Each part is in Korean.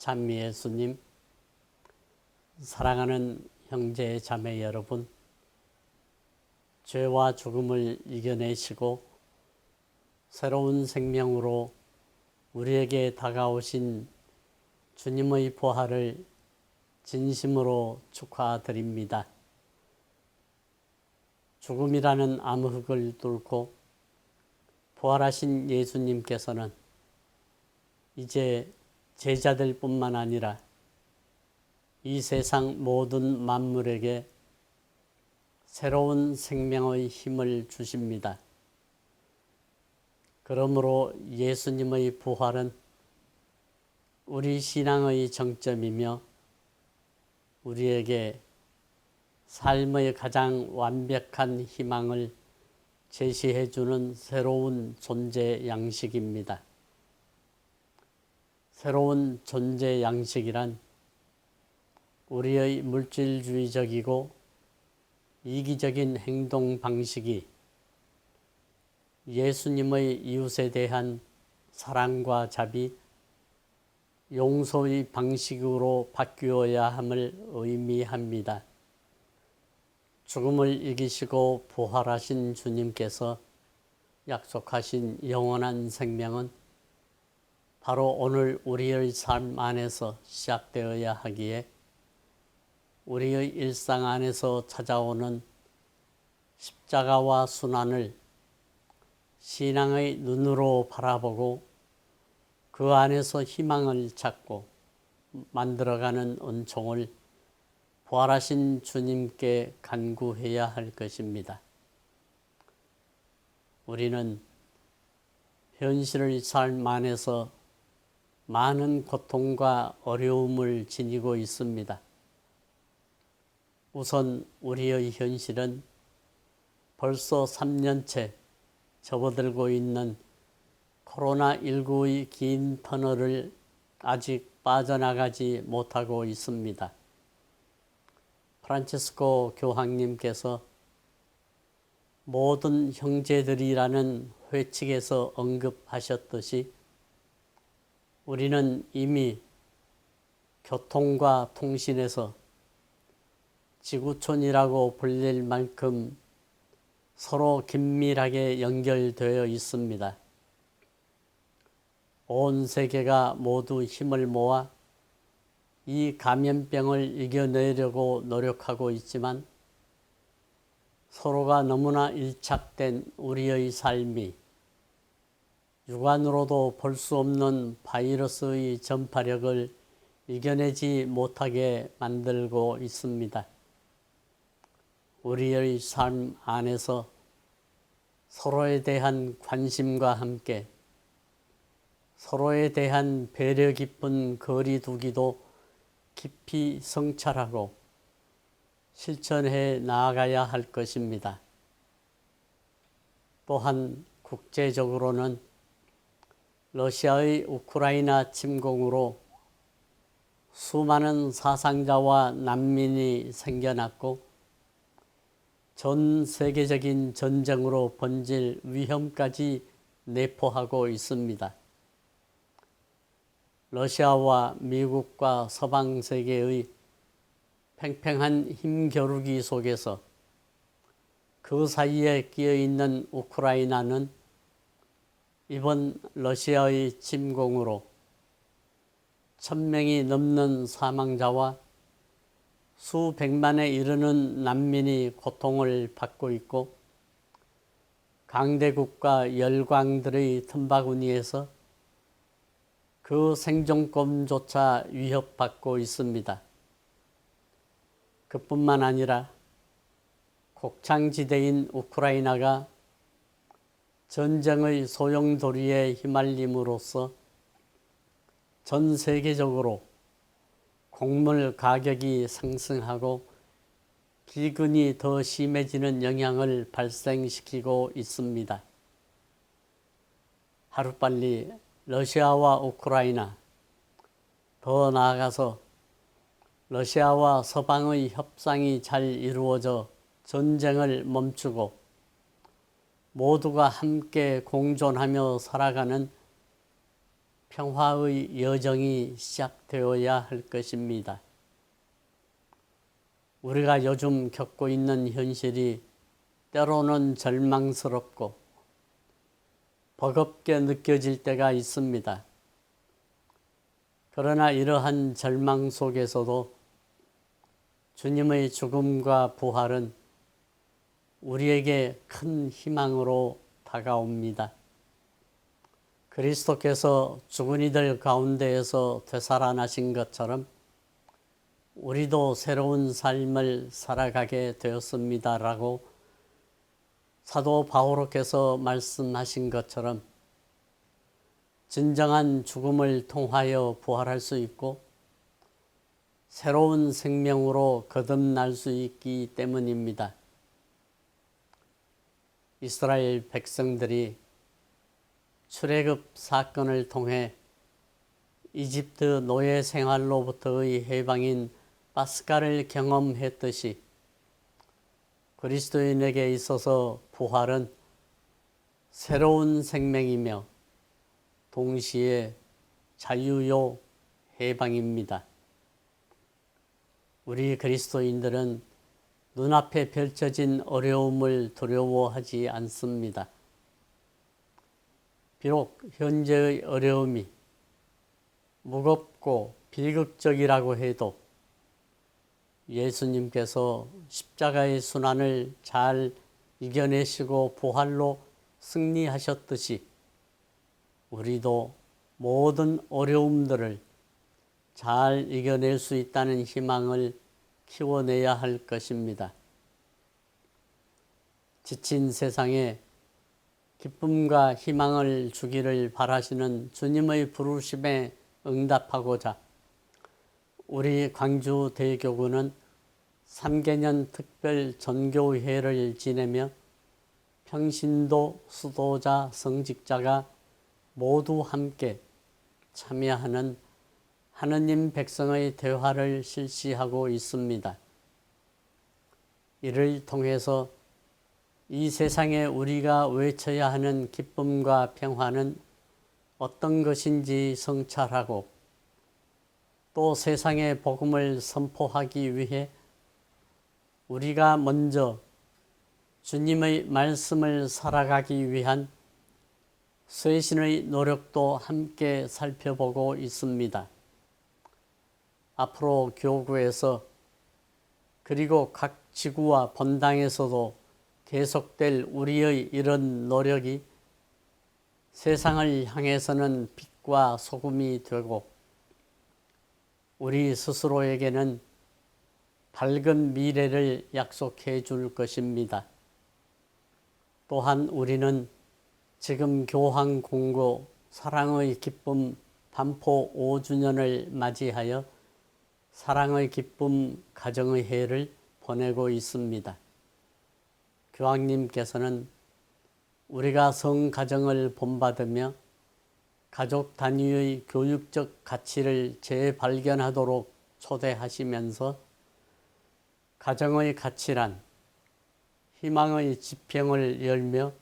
참 예수님, 사랑하는 형제 자매 여러분, 죄와 죽음을 이겨내시고 새로운 생명으로 우리에게 다가오신 주님의 부활을 진심으로 축하드립니다. 죽음이라는 암흑을 뚫고 부활하신 예수님께서는 이제 제자들 뿐만 아니라 이 세상 모든 만물에게 새로운 생명의 힘을 주십니다. 그러므로 예수님의 부활은 우리 신앙의 정점이며 우리에게 삶의 가장 완벽한 희망을 제시해주는 새로운 존재 양식입니다. 새로운 존재 양식이란 우리의 물질주의적이고 이기적인 행동 방식이 예수님의 이웃에 대한 사랑과 자비, 용서의 방식으로 바뀌어야 함을 의미합니다. 죽음을 이기시고 부활하신 주님께서 약속하신 영원한 생명은 바로 오늘 우리의 삶 안에서 시작되어야 하기에 우리의 일상 안에서 찾아오는 십자가와 순환을 신앙의 눈으로 바라보고 그 안에서 희망을 찾고 만들어가는 은총을 부활하신 주님께 간구해야 할 것입니다. 우리는 현실의 삶 안에서 많은 고통과 어려움을 지니고 있습니다. 우선 우리의 현실은 벌써 3년째 접어들고 있는 코로나19의 긴 터널을 아직 빠져나가지 못하고 있습니다. 프란치스코 교황님께서 모든 형제들이라는 회칙에서 언급하셨듯이 우리는 이미 교통과 통신에서 지구촌이라고 불릴 만큼 서로 긴밀하게 연결되어 있습니다. 온 세계가 모두 힘을 모아 이 감염병을 이겨내려고 노력하고 있지만 서로가 너무나 일착된 우리의 삶이 육안으로도 볼 수 없는 바이러스의 전파력을 이겨내지 못하게 만들고 있습니다. 우리의 삶 안에서 서로에 대한 관심과 함께 서로에 대한 배려 깊은 거리 두기도 깊이 성찰하고 실천해 나아가야 할 것입니다. 또한 국제적으로는 러시아의 우크라이나 침공으로 수많은 사상자와 난민이 생겨났고 전 세계적인 전쟁으로 번질 위험까지 내포하고 있습니다. 러시아와 미국과 서방 세계의 팽팽한 힘겨루기 속에서 그 사이에 끼어 있는 우크라이나는 이번 러시아의 침공으로 1,000명이 넘는 사망자와 수백만에 이르는 난민이 고통을 받고 있고 강대국과 열강들의 틈바구니에서 그 생존권조차 위협받고 있습니다. 그뿐만 아니라 곡창지대인 우크라이나가 전쟁의 소용돌이에 휘말림으로써 전 세계적으로 곡물 가격이 상승하고 기근이 더 심해지는 영향을 발생시키고 있습니다. 하루빨리 러시아와 우크라이나, 더 나아가서 러시아와 서방의 협상이 잘 이루어져 전쟁을 멈추고 모두가 함께 공존하며 살아가는 평화의 여정이 시작되어야 할 것입니다. 우리가 요즘 겪고 있는 현실이 때로는 절망스럽고 버겁게 느껴질 때가 있습니다. 그러나 이러한 절망 속에서도 주님의 죽음과 부활은 우리에게 큰 희망으로 다가옵니다. 그리스도께서 죽은 이들 가운데에서 되살아나신 것처럼 우리도 새로운 삶을 살아가게 되었습니다라고 사도 바오로께서 말씀하신 것처럼 진정한 죽음을 통하여 부활할 수 있고 새로운 생명으로 거듭날 수 있기 때문입니다. 이스라엘 백성들이 출애굽 사건을 통해 이집트 노예 생활로부터의 해방인 파스가를 경험했듯이 그리스도인에게 있어서 부활은 새로운 생명이며 동시에 자유요 해방입니다. 우리 그리스도인들은 눈앞에 펼쳐진 어려움을 두려워하지 않습니다. 비록 현재의 어려움이 무겁고 비극적이라고 해도 예수님께서 십자가의 순환을 잘 이겨내시고 부활로 승리하셨듯이 우리도 모든 어려움들을 잘 이겨낼 수 있다는 희망을 키워내야 할 것입니다. 지친 세상에 기쁨과 희망을 주기를 바라시는 주님의 부르심에 응답하고자 우리 광주대교구는 3개년 특별 전교회를 지내며 평신도, 수도자, 성직자가 모두 함께 참여하는 하느님 백성의 대화를 실시하고 있습니다. 이를 통해서 이 세상에 우리가 외쳐야 하는 기쁨과 평화는 어떤 것인지 성찰하고 또 세상에 복음을 선포하기 위해 우리가 먼저 주님의 말씀을 살아가기 위한 쇄신의 노력도 함께 살펴보고 있습니다. 앞으로 교구에서 그리고 각 지구와 본당에서도 계속될 우리의 이런 노력이 세상을 향해서는 빛과 소금이 되고 우리 스스로에게는 밝은 미래를 약속해 줄 것입니다. 또한 우리는 지금 교황 공고 사랑의 기쁨 반포 5주년을 맞이하여 사랑의 기쁨 가정의 해를 보내고 있습니다. 교황님께서는 우리가 성가정을 본받으며 가족 단위의 교육적 가치를 재발견하도록 초대하시면서 가정의 가치란 희망의 지평을 열며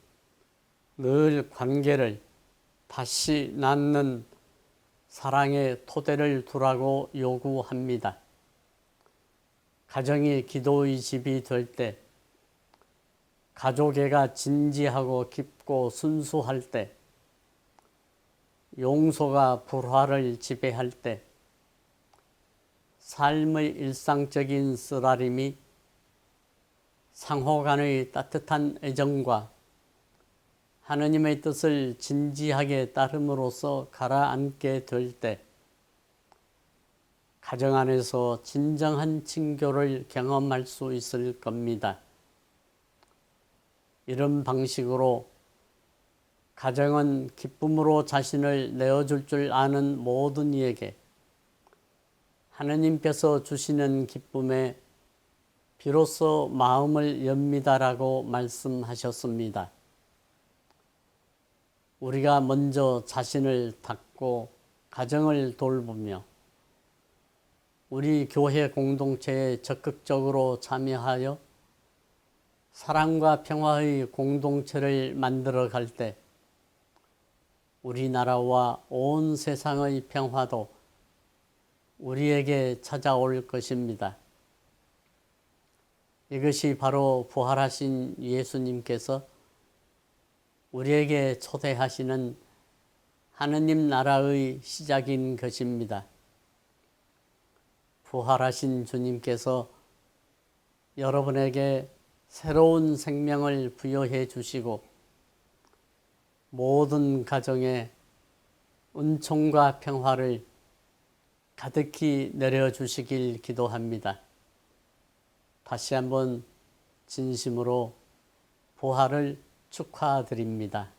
늘 관계를 다시 낳는 사랑의 토대를 두라고 요구합니다. 가정이 기도의 집이 될 때, 가족애가 진지하고 깊고 순수할 때, 용서가 불화를 지배할 때, 삶의 일상적인 쓰라림이 상호 간의 따뜻한 애정과 하느님의 뜻을 진지하게 따름으로써 가라앉게 될 때, 가정 안에서 진정한 친교를 경험할 수 있을 겁니다. 이런 방식으로 가정은 기쁨으로 자신을 내어줄 줄 아는 모든 이에게 하느님께서 주시는 기쁨에 비로소 마음을 엽니다라고 말씀하셨습니다. 우리가 먼저 자신을 닦고 가정을 돌보며 우리 교회 공동체에 적극적으로 참여하여 사랑과 평화의 공동체를 만들어 갈 때 우리나라와 온 세상의 평화도 우리에게 찾아올 것입니다. 이것이 바로 부활하신 예수님께서 우리에게 초대하시는 하느님 나라의 시작인 것입니다. 부활하신 주님께서 여러분에게 새로운 생명을 부여해 주시고 모든 가정에 은총과 평화를 가득히 내려주시길 기도합니다. 다시 한번 진심으로 부활을 축하드립니다.